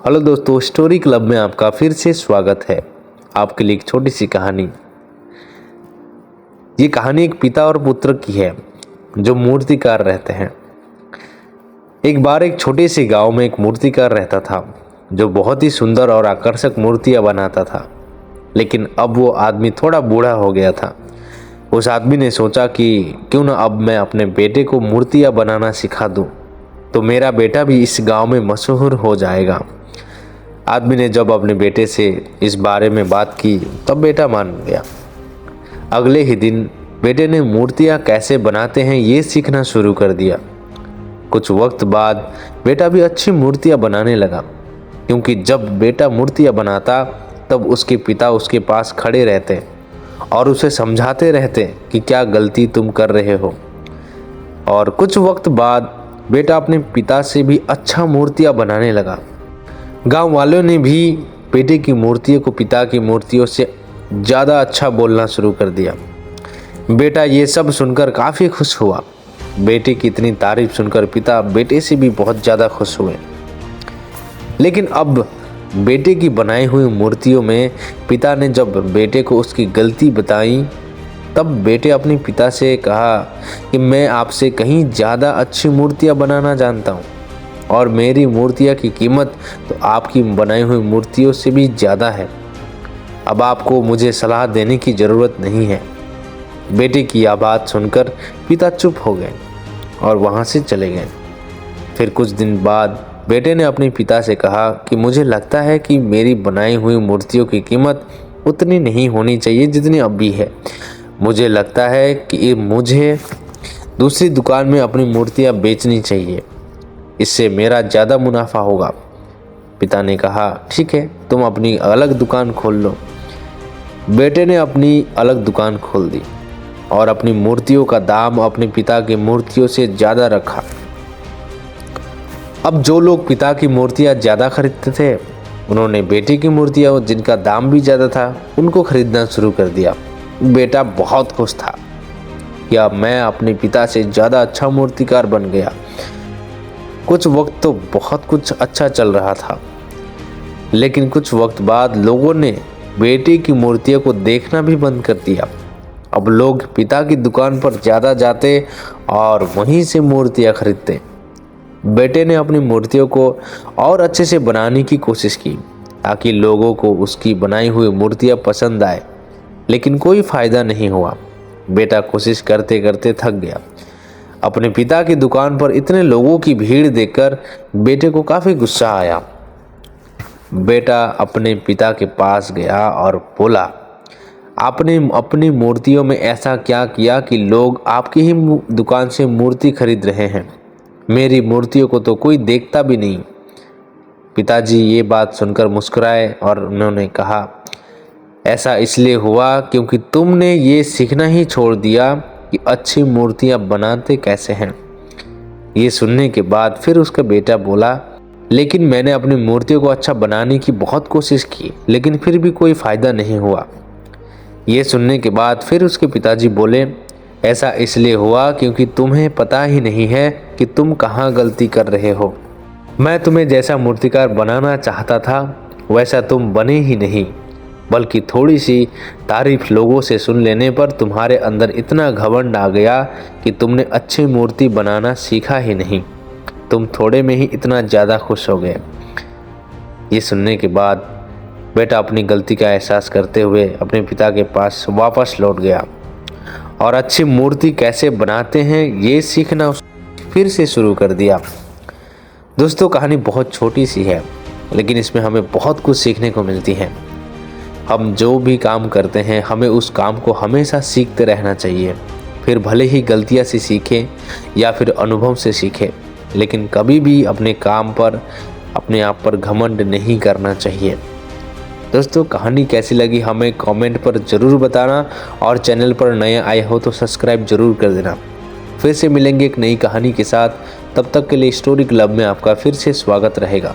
Hello दोस्तों, story club में आपका फिर से स्वागत है। आपके लिए एक छोटी सी कहानी। ये कहानी एक पिता और पुत्र की है जो मूर्तिकार रहते हैं। एक बार एक छोटे से गांव में एक मूर्तिकार रहता था जो बहुत ही सुंदर और आकर्षक मूर्तियां बनाता था। लेकिन अब वो आदमी थोड़ा बूढ़ा हो गया था। उस आदमी ने सोचा कि क्यों ना अब मैं अपने बेटे को मूर्तियां बनाना सिखा दूं, तो मेरा बेटा भी इस गांव में मशहूर हो जाएगा। आदमी ने जब अपने बेटे से इस बारे में बात की तब बेटा मान गया। अगले ही दिन बेटे ने मूर्तियां कैसे बनाते हैं ये सीखना शुरू कर दिया। कुछ वक्त बाद बेटा भी अच्छी मूर्तियां बनाने लगा, क्योंकि जब बेटा मूर्तियां बनाता तब उसके पिता उसके पास खड़े रहते और उसे समझाते रहते कि क्या गलती तुम कर रहे हो। और कुछ वक्त बाद बेटा अपने पिता से भी अच्छा मूर्तियां बनाने लगा। गांव वालों ने भी बेटे की मूर्तियों को पिता की मूर्तियों से ज़्यादा अच्छा बोलना शुरू कर दिया। बेटा ये सब सुनकर काफ़ी खुश हुआ। बेटे की इतनी तारीफ सुनकर पिता बेटे से भी बहुत ज़्यादा खुश हुए। लेकिन अब बेटे की बनाई हुई मूर्तियों में पिता ने जब बेटे को उसकी गलती बताई तब बेटे अपने पिता से कहा कि मैं आपसे कहीं ज़्यादा अच्छी मूर्तियाँ बनाना जानता हूँ और मेरी मूर्तियाँ की कीमत तो आपकी बनाई हुई मूर्तियों से भी ज़्यादा है। अब आपको मुझे सलाह देने की ज़रूरत नहीं है। बेटे की यह बात सुनकर पिता चुप हो गए और वहाँ से चले गए। फिर कुछ दिन बाद बेटे ने अपने पिता से कहा कि मुझे लगता है कि मेरी बनाई हुई मूर्तियों की कीमत उतनी नहीं होनी चाहिए जितनी अब भी है। मुझे लगता है कि मुझे दूसरी दुकान में अपनी मूर्तियाँ बेचनी चाहिए, इससे मेरा ज़्यादा मुनाफा होगा। पिता ने कहा ठीक है, तुम अपनी अलग दुकान खोल लो। बेटे ने अपनी अलग दुकान खोल दी और अपनी मूर्तियों का दाम अपने पिता की मूर्तियों से ज़्यादा रखा। अब जो लोग पिता की मूर्तियाँ ज़्यादा खरीदते थे उन्होंने बेटे की मूर्तियाँ जिनका दाम भी ज़्यादा था उनको खरीदना शुरू कर दिया। बेटा बहुत खुश था कि अब मैं अपने पिता से ज़्यादा अच्छा मूर्तिकार बन गया। कुछ वक्त तो बहुत कुछ अच्छा चल रहा था, लेकिन कुछ वक्त बाद लोगों ने बेटे की मूर्तियों को देखना भी बंद कर दिया। अब लोग पिता की दुकान पर ज़्यादा जाते और वहीं से मूर्तियाँ खरीदते। बेटे ने अपनी मूर्तियों को और अच्छे से बनाने की कोशिश की ताकि लोगों को उसकी बनाई हुई मूर्तियाँ पसंद आए, लेकिन कोई फ़ायदा नहीं हुआ। बेटा कोशिश करते करते थक गया। अपने पिता की दुकान पर इतने लोगों की भीड़ देखकर बेटे को काफ़ी गुस्सा आया। बेटा अपने पिता के पास गया और बोला, आपने अपनी मूर्तियों में ऐसा क्या किया कि लोग आपकी ही दुकान से मूर्ति खरीद रहे हैं? मेरी मूर्तियों को तो कोई देखता भी नहीं। पिताजी ये बात सुनकर मुस्कुराए और उन्होंने कहा, ऐसा इसलिए हुआ क्योंकि तुमने ये सीखना ही छोड़ दिया कि अच्छी मूर्तियां बनाते कैसे हैं। ये सुनने के बाद फिर उसका बेटा बोला, लेकिन मैंने अपनी मूर्तियों को अच्छा बनाने की बहुत कोशिश की, लेकिन फिर भी कोई फ़ायदा नहीं हुआ। ये सुनने के बाद फिर उसके पिताजी बोले, ऐसा इसलिए हुआ क्योंकि तुम्हें पता ही नहीं है कि तुम कहाँ गलती कर रहे हो। मैं तुम्हें जैसा मूर्तिकार बनाना चाहता था वैसा तुम बने ही नहीं, बल्कि थोड़ी सी तारीफ लोगों से सुन लेने पर तुम्हारे अंदर इतना घमंड आ गया कि तुमने अच्छी मूर्ति बनाना सीखा ही नहीं। तुम थोड़े में ही इतना ज़्यादा खुश हो गए। ये सुनने के बाद बेटा अपनी गलती का एहसास करते हुए अपने पिता के पास वापस लौट गया और अच्छी मूर्ति कैसे बनाते हैं ये सीखना फिर से शुरू कर दिया। दोस्तों, कहानी बहुत छोटी सी है, लेकिन इसमें हमें बहुत कुछ सीखने को मिलती है। हम जो भी काम करते हैं हमें उस काम को हमेशा सीखते रहना चाहिए। फिर भले ही गलतियां से सीखें या फिर अनुभव से सीखें, लेकिन कभी भी अपने काम पर अपने आप पर घमंड नहीं करना चाहिए। दोस्तों, कहानी कैसी लगी हमें कमेंट पर ज़रूर बताना और चैनल पर नए आए हो तो सब्सक्राइब ज़रूर कर देना। फिर से मिलेंगे एक नई कहानी के साथ। तब तक के लिए स्टोरी क्लब में आपका फिर से स्वागत रहेगा।